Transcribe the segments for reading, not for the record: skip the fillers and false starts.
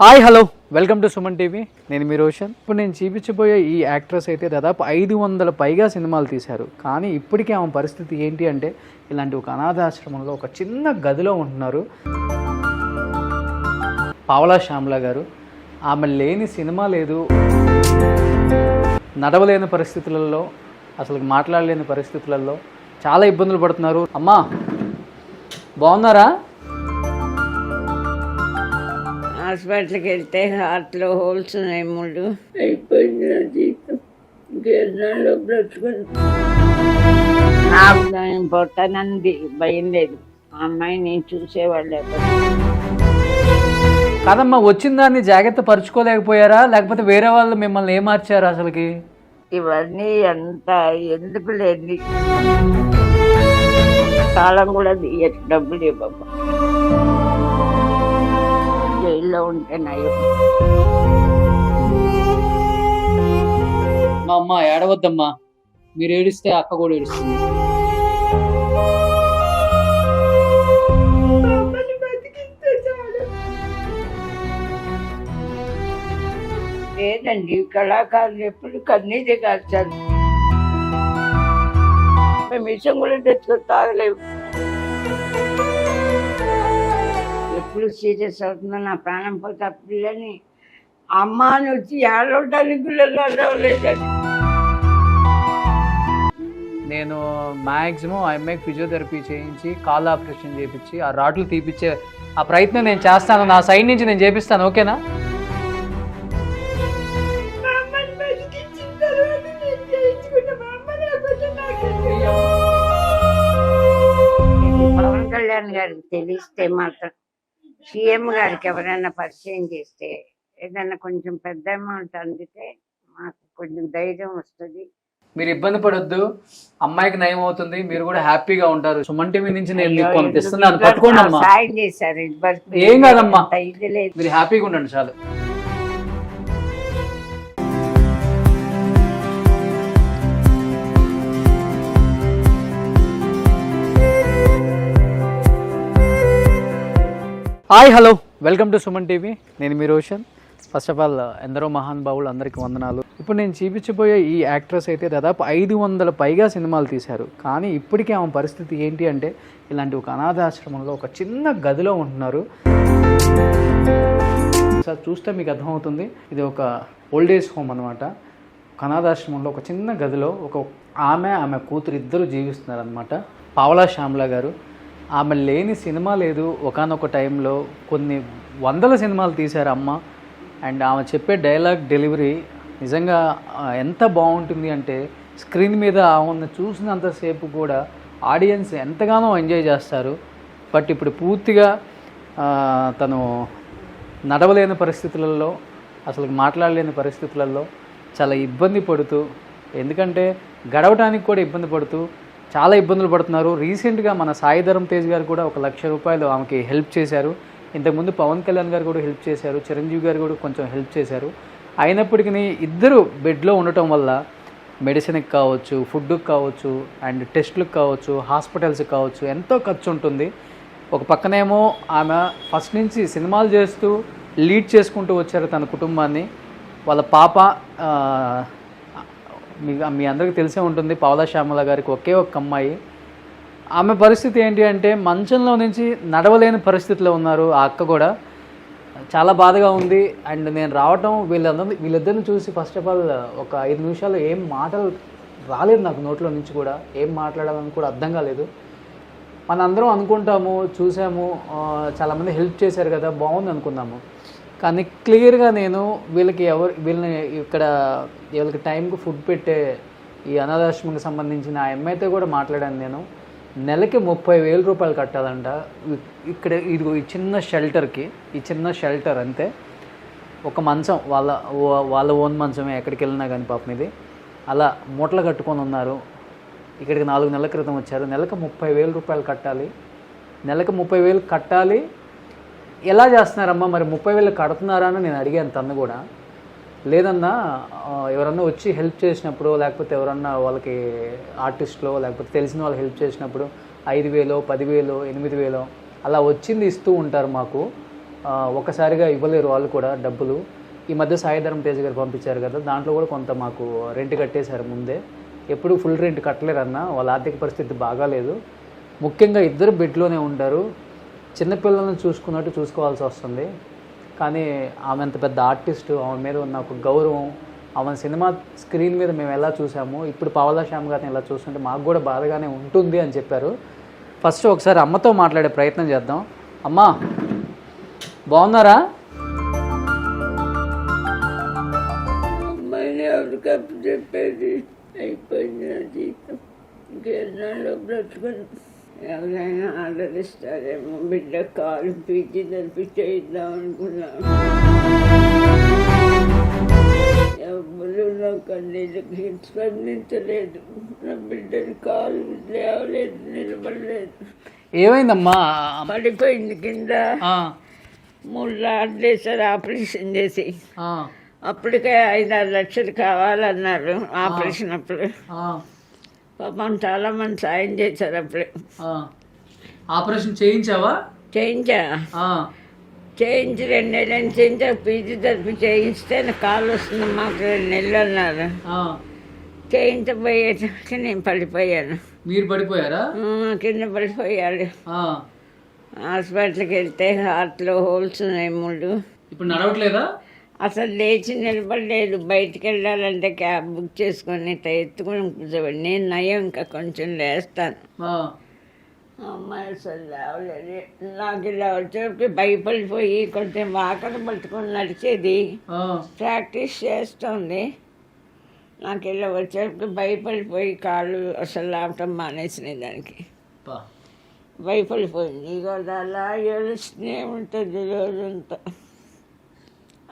Hi hello welcome to Suman TV. నేను మీ రోషన్. ఇప్పుడు నేను చూపించబోయే ఈ యాక్ట్రెస్ అయితే దాదాపు 500 పైగా సినిమాలు తీశారు. కానీ ఇప్పటికీ ఆమె పరిస్థితి ఏంటి అంటే ఇలాంటి ఒక అనాథాశ్రమంలో ఒక చిన్న గదిలో ఉంటున్నారు. పావలా శ్యామ్లా గారు. ఆమె లేని సినిమా లేదు. నడవలేని పరిస్థితులలో, అసలు మాట్లాడలేని పరిస్థితులలో చాలా ఇబ్బందులు పడుతున్నారు. అమ్మా బాగున్నారా? హాస్పిటల్కి వెళ్తే హార్ట్లో హోల్స్ ఉన్నాయి 3. అయిపోయింది నా జీవితం. ఇంకేళ్ళలో బ్రతుకుని నాకు నేను పొట్టనంది భయం లేదు. ఆ అమ్మాయిని చూసేవాళ్ళు కాదమ్మా, వచ్చిన దాన్ని జాగ్రత్త పరుచుకోలేకపోయారా, లేకపోతే వేరే వాళ్ళు మిమ్మల్ని ఏమార్చారు అసలుకి? ఇవన్నీ అంత ఎందుకు లేదు. కాలం కూడా డబ్బులు ఇవ్వబ్బా. జైల్లో ఉంటే నయం. మా అమ్మ ఏడవద్దమ్మా, మీరు ఏడిస్తే అక్క కూడా ఏడుస్తుంది. లేదండి, కళాకారులు ఎప్పుడు కన్నీరే కాల్చారు. మేము విషయం కూడా తెచ్చుకొని తాగలేవు. ఎప్పుడు సీరియస్ అవుతుందో నా ప్రాణం పోతే ఆ పిల్లని అమ్మ అని వచ్చి ఏడవడానికి పిల్లలు అడవలేదండి. నేను మ్యాక్సిమం ఆ అమ్మాయికి ఫిజియోథెరపీ చేయించి కాల్ ఆపరేషన్ చేయించి ఆ రాడ్లు తీపిచ్చే ఆ ప్రయత్నం నేను చేస్తాను. నా సైడ్ నుంచి నేను చేపిస్తాను, ఓకేనా? పవన్ కళ్యాణ్ గారికి తెలిస్తే మాత్రం సీఎం గారికి ఎవరైనా పరిచయం చేస్తే ఏదైనా కొంచెం పెద్ద అమౌంట్ అందితే మాకు కొంచెం ధైర్యం వస్తుంది. మీరు ఇబ్బంది పడొద్దు, అమ్మాయికి నయం అవుతుంది, మీరు కూడా హ్యాపీగా ఉంటారు. సుమన్ టీవీ నుంచి నేను మీకు కొంత ఇస్తున్నాను, పట్టుకోండి అమ్మా. సాయం చేశారు. ఏం కాదమ్మా, మీరు హ్యాపీగా ఉండండి చాలు. Hi hello welcome to Suman TV. నేను మీ రోషన్. ఫస్ట్ ఆఫ్ ఆల్ ఎందరో మహానుభావులు, అందరికీ వందనాలు. ఇప్పుడు నేను చూపించబోయే ఈ యాక్ట్రెస్ అయితే దాదాపు 500 పైగా సినిమాలు తీశారు. కానీ ఇప్పటికీ ఆమె పరిస్థితి ఏంటి అంటే ఇలాంటి ఒక అనాథాశ్రమంలో ఒక చిన్న గదిలో ఉంటున్నారు. సార్ చూస్తే మీకు అర్థమవుతుంది, ఇది ఒక ఓల్డ్ ఏజ్ హోమ్ అనమాట. ఒక అనాథాశ్రమంలో ఒక చిన్న గదిలో ఆమె కూతురు ఇద్దరు జీవిస్తున్నారు అనమాట. పావలా శ్యామ్లా గారు. ఆమె లేని సినిమా లేదు. ఒకానొక టైంలో కొన్ని 100 సినిమాలు తీశారు అమ్మ. అండ్ ఆమె చెప్పే డైలాగ్ డెలివరీ నిజంగా ఎంత బాగుంటుంది అంటే స్క్రీన్ మీద ఆమెను చూసినంతసేపు కూడా ఆడియన్స్ ఎంతగానో ఎంజాయ్ చేస్తారు. బట్ ఇప్పుడు పూర్తిగా తను నడవలేని పరిస్థితులలో, అసలు మాట్లాడలేని పరిస్థితులలో చాలా ఇబ్బంది పడుతూ, ఎందుకంటే గడవటానికి కూడా ఇబ్బంది పడుతూ చాలా ఇబ్బందులు పడుతున్నారు. రీసెంట్గా మన సాయి ధరమ్ తేజ్ గారు కూడా 1 లక్ష రూపాయలు ఆమెకి హెల్ప్ చేశారు. ఇంతకుముందు పవన్ కళ్యాణ్ గారు కూడా హెల్ప్ చేశారు, చిరంజీవి గారు కూడా కొంచెం హెల్ప్ చేశారు. అయినప్పటికీ ఇద్దరు బెడ్లో ఉండటం వల్ల మెడిసిన్కి కావచ్చు, ఫుడ్కి కావచ్చు, అండ్ టెస్టులకు కావచ్చు, హాస్పిటల్స్కి కావచ్చు ఎంతో ఖర్చు ఉంటుంది. ఒక పక్కనేమో ఆమె ఫస్ట్ నుంచి సినిమాలు చేస్తూ లీడ్ చేసుకుంటూ వచ్చారు తన కుటుంబాన్ని. వాళ్ళ పాప మీ అందరికీ తెలిసే ఉంటుంది, పావలా శ్యామల గారికి ఒకే ఒక్క అమ్మాయి. ఆమె పరిస్థితి ఏంటి అంటే మంచంలో నుంచి నడవలేని పరిస్థితిలో ఉన్నారు. ఆ అక్క కూడా చాలా బాధగా ఉంది. అండ్ నేను రావటం వీళ్ళిద్దరిని చూసి ఫస్ట్ ఆఫ్ ఆల్ ఒక 5 నిమిషాలు ఏం మాటలు రాలేదు నాకు నోట్లో నుంచి కూడా. ఏం మాట్లాడాలని కూడా అర్థం కాలేదు. మనందరం అనుకుంటాము, చూసాము, చాలామంది హెల్ప్ చేశారు కదా, బాగుంది అనుకున్నాము. కానీ క్లియర్గా నేను వీళ్ళని వీళ్ళకి టైంకి ఫుడ్ పెట్టే ఈ అనాథాశ్రమంకి సంబంధించిన ఆ అమ్మాయితో కూడా మాట్లాడాను నేను. నెలకి 30,000 రూపాయలు కట్టాలంట. ఇక్కడ ఈ చిన్న షెల్టర్కి, ఈ చిన్న షెల్టర్ అంతే. ఒక మంచం వాళ్ళ ఓన్ మంచమే, ఎక్కడికి వెళ్ళినా కానీ పాపం ఇది అలా మూటలు కట్టుకొని ఉన్నారు. ఇక్కడికి 4 నెలల క్రితం వచ్చారు. నెలకు 30,000 రూపాయలు కట్టాలి. నెలకు 30,000 కట్టాలి. ఎలా చేస్తున్నారమ్మా మరి, 30,000 కడుతున్నారా అని నేను అడిగాను. తను కూడా లేదన్నా, ఎవరన్నా వచ్చి హెల్ప్ చేసినప్పుడు, లేకపోతే ఎవరన్నా వాళ్ళకి ఆర్టిస్ట్లో లేకపోతే తెలిసిన వాళ్ళు హెల్ప్ చేసినప్పుడు 5,000, 10,000, 8,000 అలా వచ్చింది ఇస్తూ ఉంటారు మాకు. ఒకసారిగా ఇవ్వలేరు వాళ్ళు కూడా డబ్బులు. ఈ మధ్య సాయి ధరమ్ తేజ్ గారు పంపించారు కదా, దాంట్లో కూడా కొంత మాకు రెంట్ కట్టేశారు ముందే. ఎప్పుడు ఫుల్ రెంట్ కట్టలేరన్న, వాళ్ళ ఆర్థిక పరిస్థితి బాగాలేదు. ముఖ్యంగా ఇద్దరు బెడ్లోనే ఉంటారు, చిన్నపిల్లలను చూసుకున్నట్టు చూసుకోవాల్సి వస్తుంది. కానీ ఆమె అంత పెద్ద ఆర్టిస్టు, ఆమె మీద ఉన్న ఒక గౌరవం, ఆమె సినిమా స్క్రీన్ మీద మేము ఎలా చూసామో ఇప్పుడు పావలా శ్యామ్ గారిని ఎలా చూస్తుంటే మాకు కూడా బాధగానే ఉంటుంది అని చెప్పారు. ఫస్ట్ ఒకసారి అమ్మతో మాట్లాడే ప్రయత్నం చేద్దాం. అమ్మా బాగున్నారా? అమ్మాయిని ఎవరికప్పు చెప్పేది, అయిపోయింది నా జీవితం, ఇంకెన్నాళ్ళు బ్రతుకుని ఎవరైనా ఆదరిస్తారేమో. బిడ్డ కాలు పీచి తలిపి చేయిద్దాం అనుకున్నాను. ఎవరు నా కన్నీళ్ళకి స్పందించలేదు. నా బిడ్డని కాలు లేవలేదు, నిలబడలేదు. ఏమైందమ్మా? పడిపోయింది కింద. 3 లాట్లు వేసారు ఆపరేషన్ చేసి. అప్పటికే 5-6 లక్షలు కావాలన్నారు ఆపరేషన్ అప్పుడు. పాపం చాలా మంది సాయం చేశారు అప్పుడే. ఆపరేషన్ చేయించావా? చేయించా. చేయించి 2 నెలలు చేయించా. పీజీ తరఫు చేయిస్తే నా కాలు వస్తుంది మాకు 2 నెలలు అన్నారు. చేయించబోయేసరికి నేను పడిపోయాను. మీరు పడిపోయారా? కింద పడిపోయాడు. హాస్పిటల్కి వెళ్తే హార్ట్లో హోల్స్ ఉన్నాయి 3. ఇప్పుడు నడవట్లేదా? అసలు లేచి నిలబడలేదు. బయటికి వెళ్ళాలంటే క్యాబ్ బుక్ చేసుకొని ఎత్తుకొని కూర్చోబడి. నేను నయం ఇంకా కొంచెం లేస్తాను. అమ్మాయి అసలు లేవలేదు. నాకు ఇలా వచ్చేప్పటికి భయపడిపోయి కొంచెం వాకలు పట్టుకొని నడిచేది, ప్రాక్టీస్ చేస్తుంది. నాకు ఇలా వచ్చేప్పటికి భయపడిపోయి కాళ్ళు అసలు లావటం మానేసినాయి. దానికి భయపడిపోయింది. ఇక అలా ఏడుస్తూనే ఉంటుంది రోజంతా.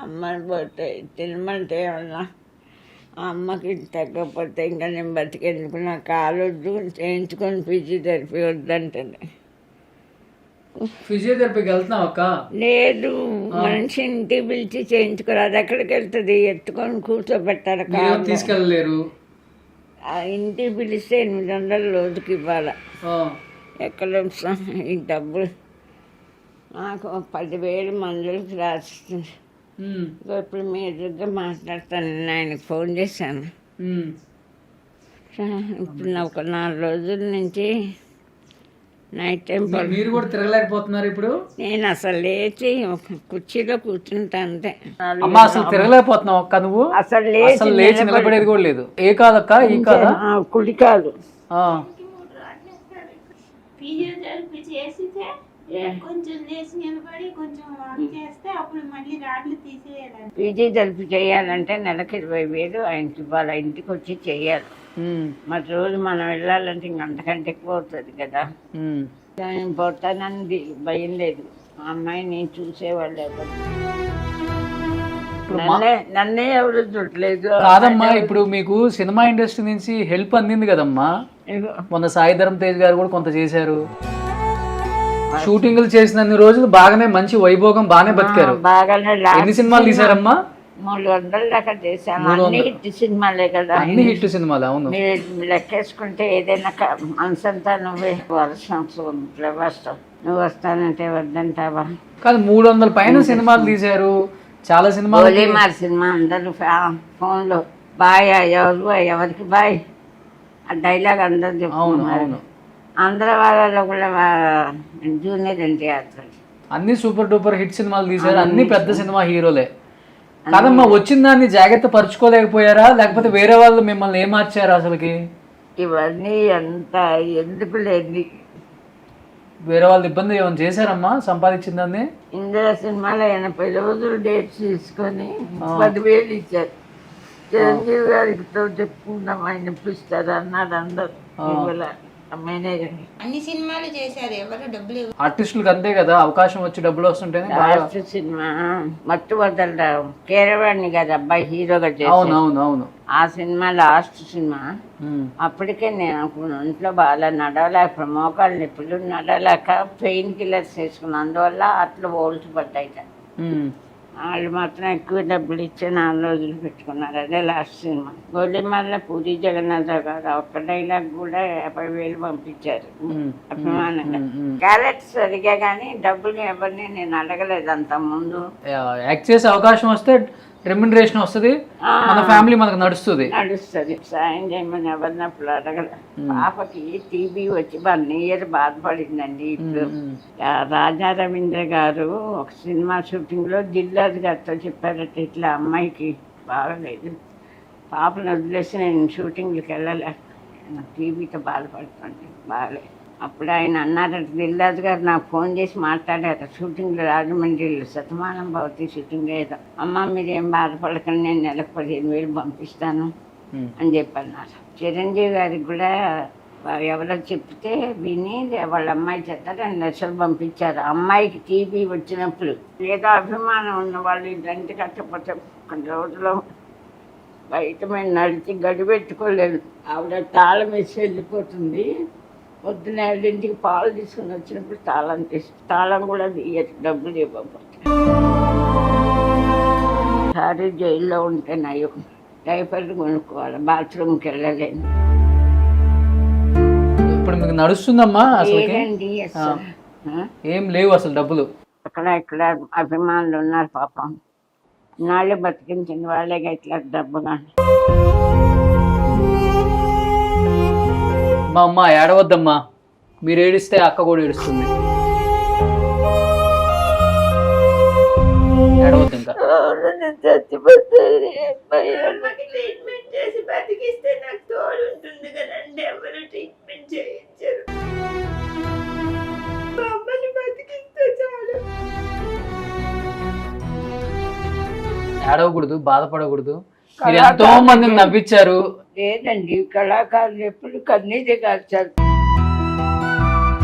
అమ్మని పోతే తినమంటే ఏమన్నా ఆ అమ్మకి తగ్గకపోతే ఇంకా నేను బతికెందుకు, నా కాలు వద్దు, చేయించుకొని ఫిజియోథెరపీ వద్దంటుంది. ఫిజియోథెరపీకి వెళ్తున్నావు అక్క? లేదు, మనిషి ఇంటికి పిలిచి చేయించుకోరు. అది ఎక్కడికి వెళ్తుంది? ఎత్తుకొని కూర్చోబెట్టారు. కాలు తీసుకెళ్ళలేరు. ఆ ఇంటికి పిలిస్తే 800 రోజుకి ఇవ్వాలి. ఎక్కడ ఈ డబ్బులు నాకు 10,000 మందులకి రాసిస్తుంది. ఇప్పుడు మీ ఎదురుగా మాట్లాడతాను. ఆయనకు ఫోన్ చేశాను. ఇప్పుడు నాకు 4 రోజుల నుంచి నైట్ టైం మీరు కూడా తిరగలేకపోతున్నారు ఇప్పుడు? నేను అసలు లేచి ఒక కుర్చీలో కూర్చుంటా అంతే. అమ్మా అసలు తిరగలేకపోతున్నావు అక్క నువ్వు? అసలు లేచి నిలబడేది కూడా లేదు. ఏ కాదక్క? ఈ కాదా? కుడి కాదు. ఫిజియోథెరపీ చేసితే కొంచెం లేచి నిలబడి కొంచెం వాక్ చేస్తే అప్పుడు మళ్ళీ రాడ్లు తీసేయాలి. ఫిజియోథెరపీ చేయాలంటే నెలకు 20,000 ఆయనకి ఇవ్వాలి. ఇంటికి వచ్చి చెయ్యాలి. మరి రోజు మనం వెళ్ళాలంటే ఇంకంతకంటే ఎక్కువ అవుతుంది కదా. నేను పోతానని భయం లేదు. ఆ అమ్మాయి నేను చూసేవాళ్ళు ఎవరు, నన్నే ఎవరు చూడలేదు. కాదమ్మా, ఇప్పుడు మీకు సినిమా ఇండస్ట్రీ నుంచి హెల్ప్ అందింది కదమ్మా. మొన్న సాయి ధరమ్ తేజ్ గారు కూడా కొంత చేశారు. షూటింగ్లు చేసినన్ని రోజులు బాగానే మంచి వైభోగం బాగానే బతికారు. బాగానే. ఎన్ని సినిమాలు తీసారమ్మా? 300 దాకా చేశాను. అన్ని హిట్ సినిమాలే కదా. అన్ని హిట్ సినిమాలు. అవును, మీరు లెక్కేసుకుంటే ఏదైనా మనసంతా నువ్వే. వర్షం ఫ్లవర్స్తో నువ్వు వస్తానంటే వద్దంటావా? కాదు, 300 పైన సినిమాలు తీశారు. చాలా సినిమాలు. గోలీమార్ సినిమా అందరూ ఫోన్లో బాయ్ ఎవరికి బాయ్ ఆ డైలాగ్ అందరూ చెప్తున్నారు. ఆంధ్ర వాళ్ళలో కూడా జూనియర్ ఎన్టీఆర్ అన్ని సూపర్ డూపర్ హిట్ సినిమాలు తీశారు. అన్ని పెద్ద సినిమా హీరోలే. కాదమ్మా, వచ్చిన దాన్ని జాగ్రత్త పరుచుకోలేకపోయారా? లేకపోతే వేరే వాళ్ళు మిమ్మల్ని ఏమార్చారా అసలుకి? ఇవన్నీ అంత ఎందుకు లేదు. వేరే వాళ్ళు ఇబ్బంది ఏమైనా చేశారమ్మా సంపాదించిన దాన్ని? ఇందిరా సినిమాలో 80 రోజులు డేట్స్ తీసుకొని 10,000 ఇచ్చారు. చిరంజీవి గారికి చెప్పుకున్నాం, ఆయన ఇప్పిస్తారు అన్నాడు. అందరు అన్ని సినిమాలు చేశారు, ఎవరు డబ్బులు. ఆర్టిస్టులకు అంతే కదా, అవకాశం వచ్చి డబ్బులు వస్తుంటేనే. లాస్ట్ సినిమా మట్టు వదలరా కేరవాణి కదా అబ్బాయి హీరోగా చేశాను. ఆ సినిమా లాస్ట్ సినిమా. అప్పటికే నేను ఒంట్లో బాగా నడవలేక, మోకాళ్ళు నొప్పులు, నడవలేక పెయిన్ కిల్లర్స్ వేసుకున్నాను. అందువల్ల అట్లా ఓల్స్ పడ్డాయి. వాళ్ళు మాత్రం ఎక్కువ డబ్బులు ఇచ్చి 4 రోజులు పెట్టుకున్నారు. అదే లాస్ట్ సినిమా. గొల్లిమల్ల పూరి జగన్నాథరావు గారు ఒక్క డైలాగ్ కూడా 50,000 పంపించారు అభిమానంగా. క్యారెక్టర్ సరిగా కానీ డబ్బులు ఎవరిని నేను అడగలేదు అంత ముందు. యాక్ట్ చేసే అవకాశం వస్తే రెమ్యునరేషన్ వస్తుంది, మన ఫ్యామిలీ మనకు నడుస్తుంది. సాయం చేయమని ఎవరినప్పుడు అడగల. పాపకి టీబీ వచ్చి 1 year బాధపడిందండి. ఇప్పుడు రాజా రవీంద్ర గారు ఒక సినిమా షూటింగ్లో దిల్రాజు గారితో చెప్పారట, ఇట్లా అమ్మాయికి బాగలేదు, పాపను వదిలేసి నేను షూటింగ్కి వెళ్ళలే, టీబీతో బాధపడుతుంది, బాగలేదు. అప్పుడు ఆయన అన్నారట, దిల్రాజు గారు నాకు ఫోన్ చేసి మాట్లాడారు షూటింగ్లో, రాజమండ్రిలో శతమానం భవతి షూటింగ్ ఏదో. అమ్మ మీరేం బాధపడకండి, నేను నెలకు 15,000 పంపిస్తాను అని చెప్పన్నారు. చిరంజీవి గారికి కూడా ఎవరో చెప్తే విని వాళ్ళ అమ్మాయి చేత 2 లక్షలు పంపించారు. అమ్మాయికి టీబీ వచ్చినప్పుడు ఏదో అభిమానం ఉన్న వాళ్ళు ఇంటి కట్టకపోతే కొన్ని రోజులు బయట మేము నడిచి గడిపెట్టుకోలేదు. ఆవిడ తాళం వేసి వెళ్ళిపోతుంది. పొద్దున 7ంటికి పాలు తీసుకుని వచ్చినప్పుడు తాళం తాళం కూడా డబ్బులు ఇవ్వకపోతే. సారీ జైల్లో ఉంటే నయం, డైపర్లు కొనుక్కోవాలి, బాత్రూమ్కి వెళ్ళలేను. ఇప్పుడు మీకు నడుస్తుందమ్మా? ఏదండి ఏం లేవు అసలు డబ్బులు. అక్కడ ఇక్కడ అభిమానులు ఉన్నారు పాపం, నాళ్ళే బతికించిన వాళ్ళే ఇట్లా డబ్బు కానీ. మా అమ్మ ఏడవద్దమ్మా, మీరు ఏడిస్తే అక్క కూడా ఏడుస్తుంది. ఏడవద్దు ఇంకా. ట్రీట్మెంట్ చేసి బతికిస్తే నాకు తోడు ఉంటుంది కదండి, ఎవరు ట్రీట్మెంట్ చేయించారు. అమ్మని బతికిస్తే చాలు. ఏడవకూడదు, బాధపడకూడదు. మీరు ఎంతో మందిని నవ్వించారు. లేదండి, కళాకారులు ఎప్పుడు కన్నీరే కాల్చారు.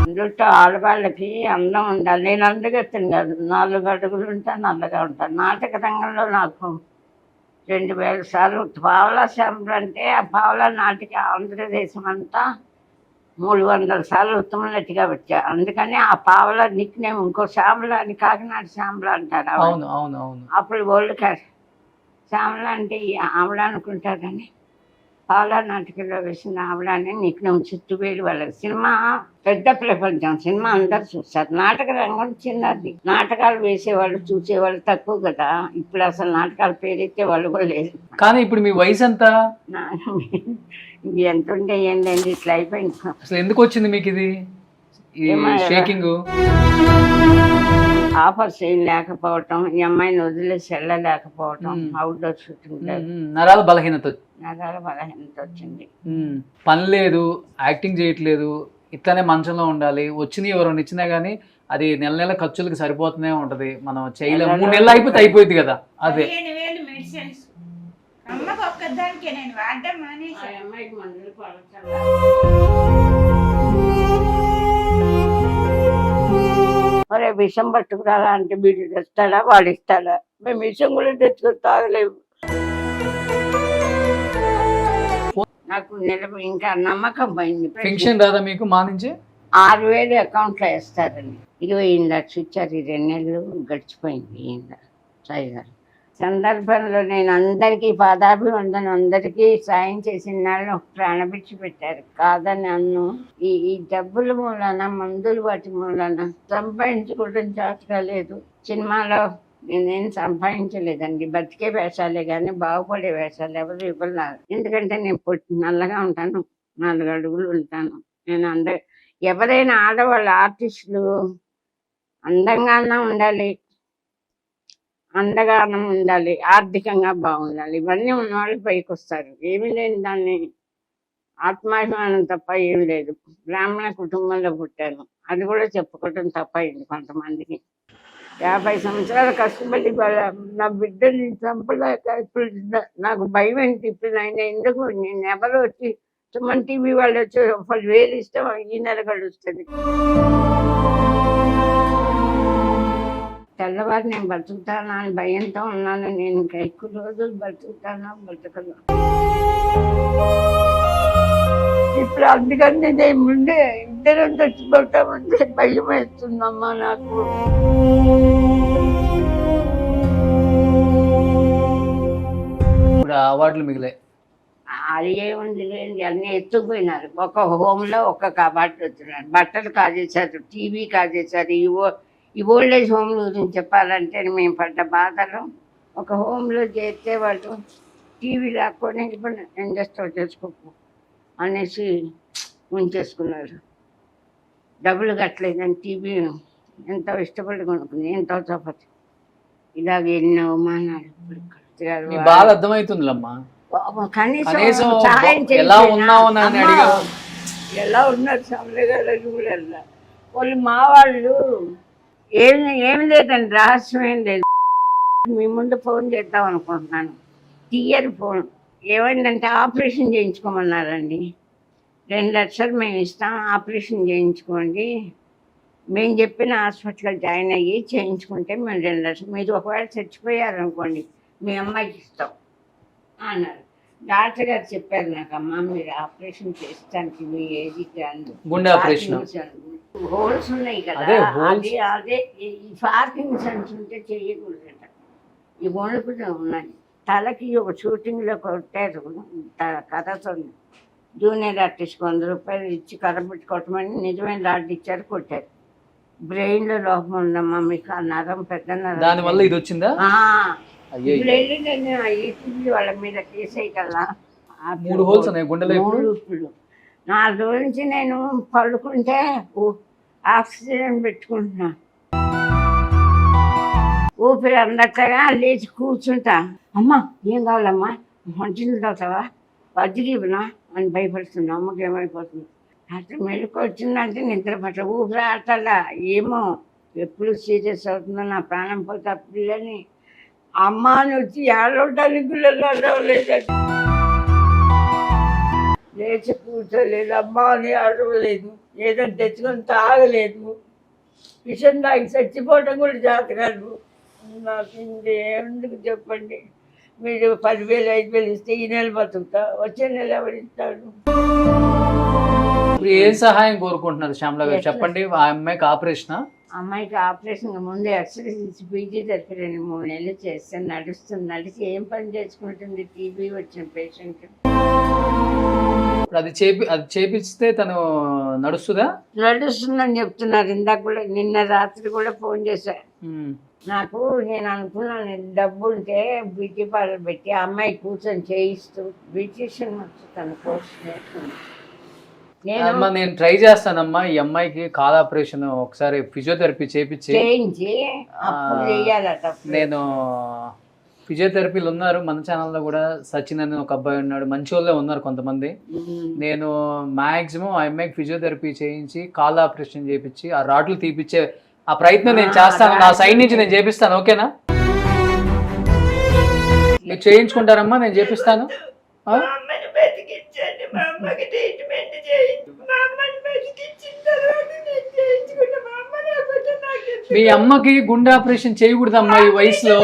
అందులో ఆడవాళ్ళకి అందం ఉండాలి. నేను అందగెత్తాను కాదు, 4 అడుగులు ఉంటాను, నల్లగా ఉంటాను. నాటక రంగంలో నాకు 2,000 సార్లు పావలా శ్యామలు అంటే ఆ పావలా నాటికి ఆంధ్రదేశం అంతా 300 సార్లు ఉత్తమ నటిగా వచ్చా. అందుకని ఆ పావలా నిక్నేమ్ ఇంకో శ్యామల అని కాకినాడ శ్యామల అంటారు. అవును అవును అవును. అప్పుడు వరల్డ్ క్లాస్ శ్యామల అంటే ఆవిడ అనుకుంటారని పావలా నాటికలో వేసిన ఆవిడని నిక్నేమ్ చుట్టువేలు వాళ్ళకి. సినిమా పెద్ద ప్రపంచం, సినిమా అందరు చూస్తారు. నాటక రంగం చిన్నది, నాటకాలు వేసేవాళ్ళు చూసేవాళ్ళు తక్కువ కదా. ఇప్పుడు అసలు నాటకాలు పేరెత్తే వాళ్ళు కూడా లేదు. కానీ ఇప్పుడు మీ వయసు ఎంత? ఎంత ఉంటే ఏంటండి, ఇట్లా అయిపోయింది. అసలు ఎందుకు వచ్చింది మీకు ఇది షేకింగ్? ఆఫర్స్ ఏం లేకపోవటం, ఈ అమ్మాయిని వదిలేసి వెళ్ళలేకపోవటం, అవుట్డోర్ షూటింగ్, నరాల బలహీనత వచ్చింది. పని లేదు, యాక్టింగ్ చేయట్లేదు, ఇట్లానే మంచంలో ఉండాలి. వచ్చినాయి 2 ఇచ్చినా గానీ అది నెల ఖర్చులకు సరిపోతూనే ఉంటది. మనం చేయలేము. 3 నెలలు అయిపోతే అయిపోయింది కదా. అదే 15,000 మెడిసిన్స్ అమ్మకు ఒక్కదానికే నేను వాడడం మానేసి. అమ్మాయికి మందులు మరి విషం పట్టుకురాలా అంటే వీడు తెస్తాడా వాడు ఇస్తాడా? మేము విషం కూడా తెచ్చుకొని తాగలేము. నాకు ఇంకా నమ్మకం పోయింది. పెన్షన్ రాదా మీకు మా నుంచి? 6,000 అకౌంట్లో వేస్తారండి. 21 లక్షలు ఇచ్చారు. ఈ 2 నెలలు గడిచిపోయింది. సాయి గారు సందర్భంలో నేను అందరికీ పాదాభివందనం, అందరికీ సాయం చేసిన వాళ్ళు ప్రాణభిక్ష పెట్టారు. కాదని అన్ను ఈ డబ్బుల మూలన, మందులు వాటి మూలన సంపాదించుకోవడం చేతకాలేదు. సినిమాలో నేనేం సంపాదించలేదండి, బతికే వేషాలే కానీ బాగుపడే వేషాలు ఎవరు ఇవ్వలేదు. ఎందుకంటే నేను నల్లగా ఉంటాను, 4 అడుగులు ఉంటాను. నేను ఎవరైనా ఆడవాళ్ళు ఆర్టిస్టులు అందంగానే ఉండాలి, అందగానం ఉండాలి, ఆర్థికంగా బాగుండాలి. ఇవన్నీ ఉన్నవాళ్ళు పైకి వస్తారు. ఏమీ లేని దాన్ని ఆత్మాభిమానం తప్ప ఏమి లేదు. బ్రాహ్మణ కుటుంబంలో పుట్టాను, అది కూడా చెప్పుకోవటం తప్పయింది కొంతమందికి. 50 సంవత్సరాలు కష్టపడి నా బిడ్డని చంపలేక ఇప్పుడు నాకు భయం ఏంటి. ఇప్పుడు ఆయన ఎందుకు, నేను ఎవరు వచ్చి సుమన్ టీవీ వాళ్ళు వచ్చి 10,000 ఇస్తే ఈ నెల గడుస్తుంది. తెల్లవారు నేను బతుకుతానా అని భయంతో ఉన్నాను. నేను ఇంకా ఎక్కువ రోజులు బతుకుతానా బతకను. ఇప్పుడు అందుకని నేను ముందే ఇద్దరం చచ్చిపోతామంటే భయం వేస్తుందమ్మా నాకు. ఇప్పుడు ఆ అవార్డులు మిగిలాయి. అది ఏముంది లేని అన్నీ ఎత్తుకుపోయినారు. ఒక హోమ్లో ఒక కబాట్ వచ్చినారు, బట్టలు కాజేశారు, టీవీ కాజేశారు. ఈ ఓల్డ్ ఏజ్ హోమ్ల గురించి చెప్పాలంటే మేము పడ్డ బాధలు. ఒక హోమ్లో చేస్తే వాళ్ళు టీవీ లాక్కొని ఇండస్ట్రీ చేసుకోకు అనేసి ఉంచేసుకున్నారు. డబ్బులు కట్టలేదని టీవీ ఎంతో ఇష్టపడి కొనుక్కుంది, ఎంతో చప్పతి. ఇలాగ ఎన్నో అవమానాలు. మీ బాధ అర్థమవుతుందిలమ్మా. కనీసం కనీసం సహాయం ఎలా చేయకపోయినా, ఉన్నావు అని అమ్మా, అడిగావు. ఎలా ఉన్నారు సమలగల వాళ్ళు మా వాళ్ళు ఏమి లేదండి, రహస్యం ఏం లేదు. మీ ముందు ఫోన్ చేద్దాం అనుకుంటున్నాను, తీయరు ఫోన్. ఏమైందంటే ఆపరేషన్ చేయించుకోమన్నారండి. 2 లక్షలు మేము ఇస్తాం, ఆపరేషన్ చేయించుకోండి. మేము చెప్పిన హాస్పిటల్లో జాయిన్ అయ్యి చేయించుకుంటే మేము 2 లక్షలు, మీరు ఒకవేళ చచ్చిపోయారనుకోండి మీ అమ్మాయికి ఇస్తాం అన్నారు. డాక్టర్ గారు చెప్పారు నాకు, అమ్మ మీరు ఆపరేషన్ చేస్తానికి మీ ఏజ్ కాదు, గుండె ఆపరేషన్. హోల్స్ ఉన్నాయి కదా, అదే holes. అదే ఈ పార్కింగ్ సెన్స్ ఉంటే చెయ్యకూడదట. ఈ వణుకులు ఉన్నాయి. తలకి ఒక షూటింగ్లో కొట్టారు కథతో. జూనియర్ ఆర్టిస్ట్ 100 రూపాయలు ఇచ్చి కర్రబెట్టి కొట్టమని నిజమైన రాడ్ ఇచ్చారు, కొట్టారు. బ్రెయిన్లో లోపం ఉందమ్మా మీకు, ఆ నరం పెద్ద నరం. దానివల్ల ఇది వచ్చిందా? అయ్యో, వాళ్ళ మీద కేసే కదా. 3 హోల్స్ ఉన్నాయి గుండెలో. ఇప్పుడు 4 రోజుల నుంచి నేను పడుకుంటే ఆక్సిజన్ పెట్టుకుంటున్నా, ఊపిరి అందట్లుగా లేచి కూర్చుంటా. అమ్మ ఏం కావాలమ్మా, మంచినీళ్ళు తాగుతావా, వజ్రీవనా అని భయపడుతున్నా. అమ్మకి ఏమైపోతుంది అట్లా మెలకు వచ్చిందంటే నిద్ర పట్ల ఊపిరి ఆటలా. ఏమో ఎప్పుడు సీరియస్ అవుతుందో నా ప్రాణం పోతే ఆ పిల్లని అమ్మ అని వచ్చి ఏడవడానికి లేదండి. లేచి కూర్చోలేదు, అమ్మ అని అడవలేదు, ఏదైనా తెచ్చుకొని తాగలేదు. విషయం తాగి చచ్చిపోవడం కూడా జాతకాలు. నాకు ఇంకేందుకు చెప్పండి. మీరు 10,000 5,000 ఇస్తే ఈ నెల బతుకుతా, వచ్చే నెల ఎవరు ఇస్తాడు? ఇప్పుడు ఏం సహాయం కోరుకుంటున్నారు శ్యామల గారు చెప్పండి. ఆ అమ్మాయికి ఆపరేషన్? అమ్మాయికి ఆపరేషన్ ముందు ఎక్స్రే తీసి ఫిజియోథెరపీ 2-3 నెలలు చేస్తే నడుస్తుంది. నడిచి ఏం పని చేసుకుంటుంది టీబీ వచ్చిన పేషెంట్. ఇప్పుడు అది చేపిస్తే తను నడుస్తుందా? నడుస్తుందని చెప్తున్నారు. ఇందాక కూడా నిన్న రాత్రి కూడా ఫోన్ చేశా. నాకు నేను అనుకున్నాను డబ్బు ఉంటే బ్యూటీ పార్లర్ పెట్టి ఆ అమ్మాయి కూర్చొని చేయిస్తూ బ్యూటీషియన్ తన కోర్స్ నేర్చుకున్నాను. నేను ట్రై చేస్తానమ్మా. ఈ అమ్మాయికి కాల్ ఆపరేషన్ ఒకసారి ఫిజియోథెరపీ చేయించి నేను ఫిజియోథెరపీలు ఉన్నారు మన ఛానల్లో కూడా. సచిన్ అని ఒక అబ్బాయి ఉన్నాడు, మంచి వాళ్ళే ఉన్నారు కొంతమంది. నేను మాక్సిమం ఆ అమ్మాయికి ఫిజియోథెరపీ చేయించి కాల్ ఆపరేషన్ చేయించి ఆ రాడ్లు తీపిచ్చే ఆ ప్రయత్నం నేను చేస్తాను. నా సైడ్ నుంచి నేను చేపిస్తాను. ఓకేనా? మీరు చేయించుకుంటారమ్మా, నేను చేపిస్తాను. మీ అమ్మకి గుండె ఆపరేషన్ చేయకూడదమ్మా ఈ వయసులో.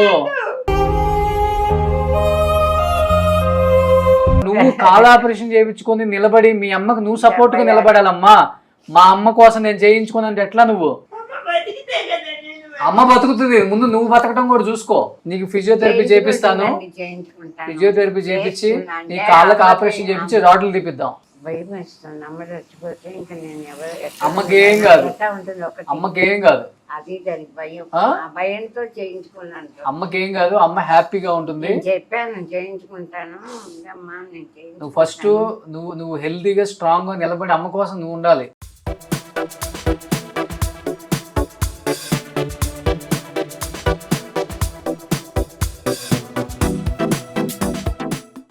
నువ్వు కాల్ ఆపరేషన్ చేయించుకొని నిలబడి మీ అమ్మకు నువ్వు సపోర్ట్ గా నిలబడాలమ్మా. మా అమ్మ కోసం నేను చేయించుకుని అంటే ఎట్లా? నువ్వు అమ్మ బతుకుతుంది, ముందు నువ్వు బతకడం కూడా చూసుకో. నీకు ఫిజియోథెరపీ చేపిస్తాను, ఫిజియోథెరపీ చేపించి నీ కాళ్ళకి ఆపరేషన్ చేపించి రాడ్లు తీపిద్దాం. అమ్మకి ఏం కాదు, అమ్మకి ఏం కాదు, భయంతో చేయించుకున్నాను. అమ్మకి ఏం కాదు, అమ్మ హ్యాపీగా ఉంటుంది. చెప్పాను చేయించుకుంటాను. నువ్వు ఫస్ట్ నువ్వు హెల్తీగా స్ట్రాంగ్ గా నిలబడి అమ్మ కోసం నువ్వు ఉండాలి.